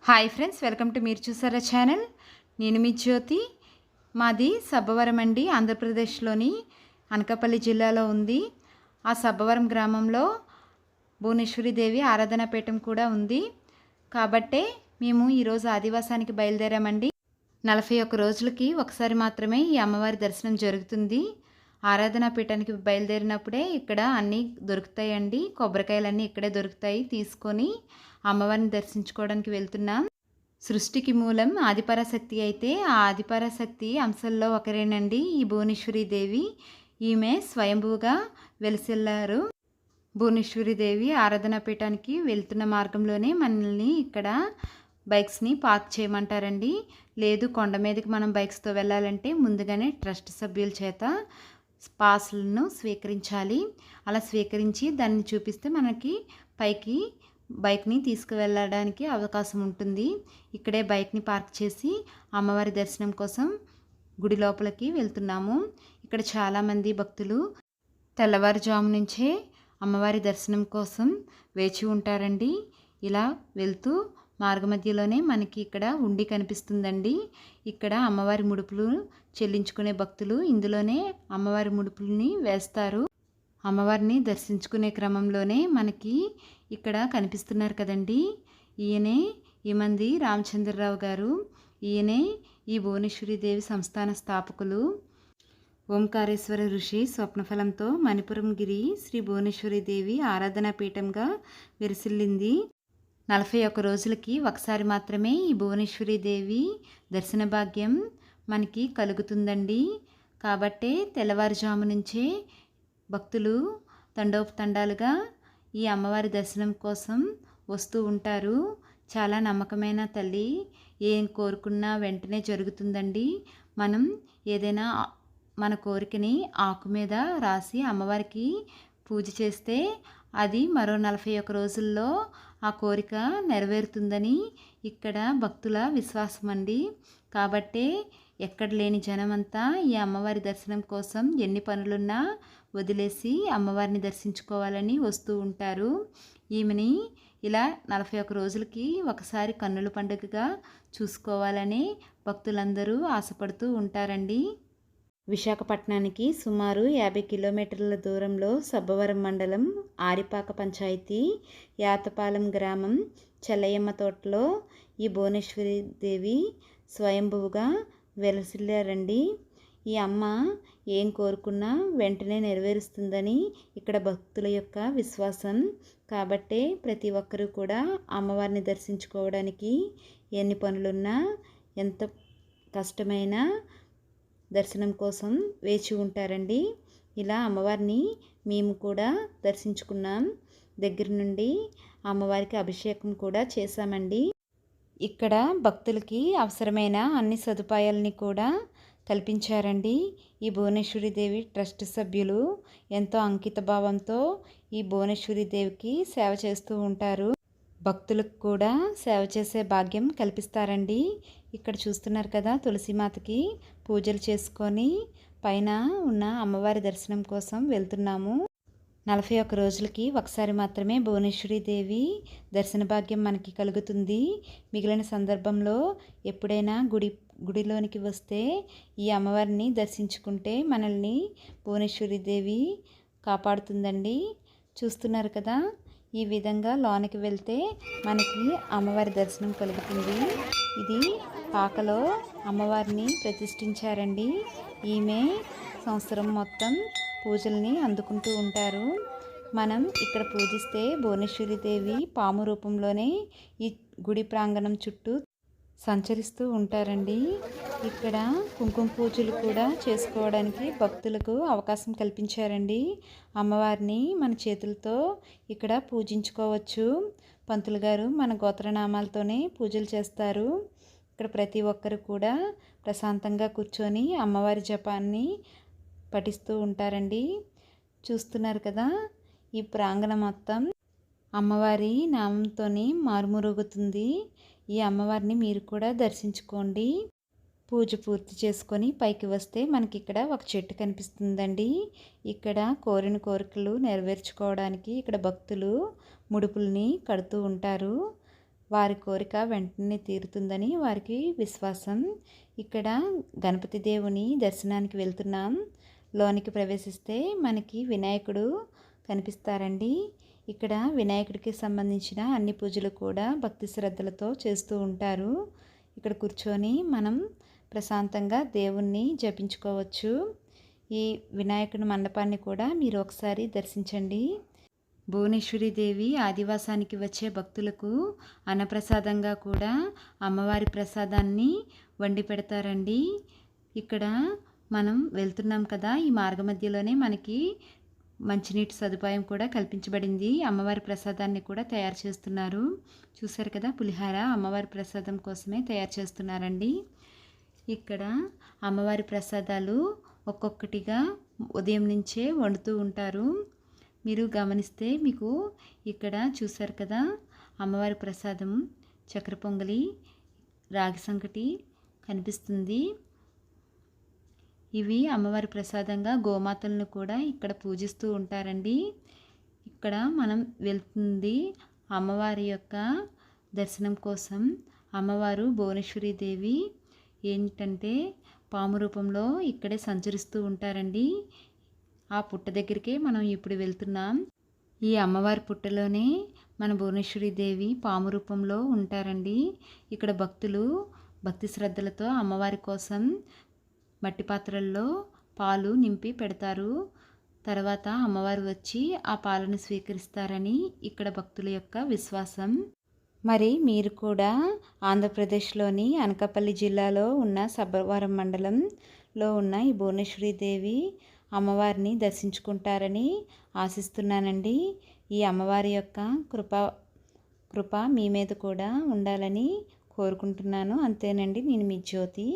Hi friends, welcome to మీరు చూసారా channel. నేను మీ జ్యోతి. మాది సబ్బవరం అండి, ఆంధ్రప్రదేశ్లోని అనకాపల్లి జిల్లాలో ఉంది. ఆ సబ్బవరం గ్రామంలో భువనేశ్వరి దేవి ఆరాధనా పీఠం కూడా ఉంది. కాబట్టే మేము ఈరోజు ఆదివాసానికి బయలుదేరామండి. 41 రోజులకి ఒకసారి మాత్రమే ఈ అమ్మవారి దర్శనం జరుగుతుంది. ఆరాధనా పీఠానికి బయలుదేరినప్పుడే ఇక్కడ అన్నీ దొరుకుతాయండి. కొబ్బరికాయలన్నీ ఇక్కడే దొరుకుతాయి. తీసుకొని అమ్మవారిని దర్శించుకోవడానికి వెళ్తున్నాం. సృష్టికి మూలం ఆదిపరాశక్తి అయితే ఆ ఆదిపరాశక్తి అంశల్లో ఒకరేనండి ఈ భువనేశ్వరి దేవి. ఈమె స్వయంభూగా వెలిసిల్లారు. భువనేశ్వరి దేవి ఆరాధనా పీఠానికి వెళ్తున్న మార్గంలోనే మనల్ని ఇక్కడ బైక్స్ని పార్క్ చేయమంటారండి. లేదు, కొండ మీదకి మనం బైక్స్తో వెళ్ళాలంటే ముందుగానే ట్రస్ట్ సభ్యుల చేత పాస్లను స్వీకరించాలి. అలా స్వీకరించి దాన్ని చూపిస్తే మనకి పైకి బైక్ని తీసుకువెళ్ళడానికి అవకాశం ఉంటుంది. ఇక్కడే బైక్ని పార్క్ చేసి అమ్మవారి దర్శనం కోసం గుడి లోపలికి వెళ్తున్నాము. ఇక్కడ చాలామంది భక్తులు తెల్లవారుజాము నుంచే అమ్మవారి దర్శనం కోసం వేచి ఉంటారండి. ఇలా వెళ్తూ మార్గమధ్యలోనే మనకి ఇక్కడ ఉండి కనిపిస్తుందండి. ఇక్కడ అమ్మవారి ముడుపులు చెల్లించుకునే భక్తులు ఇందులోనే అమ్మవారి ముడుపుల్ని వేస్తారు. అమ్మవారిని దర్శించుకునే క్రమంలోనే మనకి ఇక్కడ కనిపిస్తున్నారు కదండి, ఈమంది రామచంద్రరావు గారు. ఈయనే ఈ భువనేశ్వరి దేవి సంస్థాన స్థాపకులు. ఓంకారేశ్వర ఋషి స్వప్నఫలంతో మణిపురం గిరి శ్రీ భువనేశ్వరి దేవి ఆరాధనా పీఠంగా విరసిల్లింది. 41 రోజులకి ఒకసారి మాత్రమే ఈ భువనేశ్వరి దేవి దర్శన భాగ్యం మనకి కలుగుతుందండి. కాబట్టే తెల్లవారుజాము నుంచే భక్తులు తండోపతండాలుగా ఈ అమ్మవారి దర్శనం కోసం వస్తూ ఉంటారు. చాలా నమ్మకమైన తల్లి, ఏం కోరుకున్నా వెంటనే జరుగుతుందండి. మనం ఏదైనా మన కోరికని ఆకు మీద రాసి అమ్మవారికి పూజ చేస్తే అది మరో 41 రోజుల్లో ఆ కోరిక నెరవేరుతుందని ఇక్కడ భక్తుల విశ్వాసం అండి. కాబట్టే ఎక్కడ లేని జనమంతా ఈ అమ్మవారి దర్శనం కోసం ఎన్ని పనులున్నా వదిలేసి అమ్మవారిని దర్శించుకోవాలని వస్తూ ఉంటారు. ఈమెని ఇలా 41 రోజులకి ఒకసారి కన్నుల పండుగగా చూసుకోవాలని భక్తులందరూ ఆశపడుతూ ఉంటారండి. విశాఖపట్నానికి సుమారు 50 కిలోమీటర్ల దూరంలో సబ్బవరం మండలం ఆరిపాక పంచాయతీ యాతపాలెం గ్రామం చెల్లయ్యమ్మ తోటలో ఈ భువనేశ్వరి దేవి స్వయంభువుగా వెలసిల్లారండి. ఈ అమ్మ ఏం కోరుకున్నా వెంటనే నెరవేరుస్తుందని ఇక్కడ భక్తుల యొక్క విశ్వాసం. కాబట్టే ప్రతి ఒక్కరూ కూడా అమ్మవారిని దర్శించుకోవడానికి ఎన్ని పనులున్నా ఎంత కష్టమైనా దర్శనం కోసం వేచి ఉంటారండి. ఇలా అమ్మవారిని మేము కూడా దర్శించుకున్నాం. దగ్గర నుండి అమ్మవారికి అభిషేకం కూడా చేశామండి. ఇక్కడ భక్తులకి అవసరమైన అన్ని సదుపాయాలని కూడా కల్పించారండి. ఈ భువనేశ్వరి దేవి ట్రస్ట్ సభ్యులు ఎంతో అంకిత భావంతో ఈ భువనేశ్వరి దేవికి సేవ చేస్తూ ఉంటారు. భక్తులకు కూడా సేవ చేసే భాగ్యం కల్పిస్తారండి. ఇక్కడ చూస్తున్నారు కదా, తులసిమాతకి పూజలు చేసుకొని పైన ఉన్న అమ్మవారి దర్శనం కోసం వెళ్తున్నాము. 41 రోజులకి ఒకసారి మాత్రమే భువనేశ్వరి దేవి దర్శన భాగ్యం మనకి కలుగుతుంది. మిగిలిన సందర్భంలో ఎప్పుడైనా గుడిలోనికి వస్తే ఈ అమ్మవారిని దర్శించుకుంటే మనల్ని భువనేశ్వరి దేవి కాపాడుతుందండి. చూస్తున్నారు కదా, ఈ విధంగా లోనికి వెళ్తే మనకి అమ్మవారి దర్శనం కలుగుతుంది. ఇది పాకలో అమ్మవారిని ప్రతిష్ఠించారండి. ఈమె సంవత్సరం మొత్తం పూజల్ని అందుకుంటూ ఉంటారు. మనం ఇక్కడ పూజిస్తే భువనేశ్వరి దేవి పాము రూపంలోనే ఈ గుడి ప్రాంగణం చుట్టూ సంచరిస్తూ ఉంటారండి. ఇక్కడ కుంకుమ పూజలు కూడా చేసుకోవడానికి భక్తులకు అవకాశం కల్పించారండి. అమ్మవారిని మన చేతులతో ఇక్కడ పూజించుకోవచ్చు. పంతులు గారు మన గోత్రనామాలతోనే పూజలు చేస్తారు. ఇక్కడ ప్రతి ఒక్కరు కూడా ప్రశాంతంగా కూర్చొని అమ్మవారి జపాన్ని పఠిస్తూ ఉంటారండి. చూస్తున్నారు కదా, ఈ ప్రాంగణం మొత్తం అమ్మవారి నామంతోనే మారుమరుగుతుంది. ఈ అమ్మవారిని మీరు కూడా దర్శించుకోండి. పూజ పూర్తి చేసుకొని పైకి వస్తే మనకి ఇక్కడ ఒక చెట్టు కనిపిస్తుందండి. ఇక్కడ కోరిన కోరికలు నెరవేర్చుకోవడానికి ఇక్కడ భక్తులు ముడుపుల్ని కడుతూ ఉంటారు. వారి కోరిక వెంటనే తీరుతుందని వారికి విశ్వాసం. ఇక్కడ గణపతి దేవుని దర్శనానికి వెళ్తున్నాం. లోనికి ప్రవేశిస్తే మనకి వినాయకుడు కనిపిస్తారండి. ఇక్కడ వినాయకుడికి సంబంధించిన అన్ని పూజలు కూడా భక్తి శ్రద్ధలతో చేస్తూ ఉంటారు. ఇక్కడ కూర్చొని మనం ప్రశాంతంగా దేవుణ్ణి జపించుకోవచ్చు. ఈ వినాయకుడి మండపాన్ని కూడా మీరు ఒకసారి దర్శించండి. భువనేశ్వరి దేవి ఆదివాసానికి వచ్చే భక్తులకు అన్నప్రసాదంగా కూడా అమ్మవారి ప్రసాదాన్ని వండి పెడతారండి. ఇక్కడ మనం వెళ్తున్నాం కదా, ఈ మార్గ మధ్యలోనే మనకి మంచినీటి సదుపాయం కూడా కల్పించబడింది. అమ్మవారి ప్రసాదాన్ని కూడా తయారు చేస్తున్నారు. చూశారు కదా, పులిహార అమ్మవారి ప్రసాదం కోసమే తయారు చేస్తున్నారండి. ఇక్కడ అమ్మవారి ప్రసాదాలు ఒక్కొక్కటిగా ఉదయం నుంచే వండుతూ ఉంటారు. మీరు గమనిస్తే మీకు ఇక్కడ చూశారు కదా, అమ్మవారి ప్రసాదం చక్కెర పొంగలి, రాగి సంకటి కనిపిస్తుంది. ఇవి అమ్మవారి ప్రసాదంగా గోమాతలను కూడా ఇక్కడ పూజిస్తూ ఉంటారండి. ఇక్కడ మనం వెళ్తుంది అమ్మవారి యొక్క దర్శనం కోసం. అమ్మవారు భువనేశ్వరి దేవి ఏంటంటే పాము రూపంలో ఇక్కడే సంచరిస్తూ ఉంటారండి. ఆ పుట్ట దగ్గరికే మనం ఇప్పుడు వెళ్తున్నాం. ఈ అమ్మవారి పుట్టలోనే మన భువనేశ్వరి దేవి పాము రూపంలో ఉంటారండి. ఇక్కడ భక్తులు భక్తి శ్రద్ధలతో అమ్మవారి కోసం మట్టి పాత్రల్లో పాలు నింపి పెడతారు. తర్వాత అమ్మవారు వచ్చి ఆ పాలను స్వీకరిస్తారని ఇక్కడ భక్తుల యొక్క విశ్వాసం. మరి మీరు కూడా ఆంధ్రప్రదేశ్లోని అనకాపల్లి జిల్లాలో ఉన్న సబ్బవరం మండలంలో ఉన్న ఈ భువనేశ్వరి దేవి అమ్మవారిని దర్శించుకుంటారని ఆశిస్తున్నానండి. ఈ అమ్మవారి యొక్క కృప మీ మీద కూడా ఉండాలని కోరుకుంటున్నాను. అంతేనండి. నేను మీ జ్యోతి.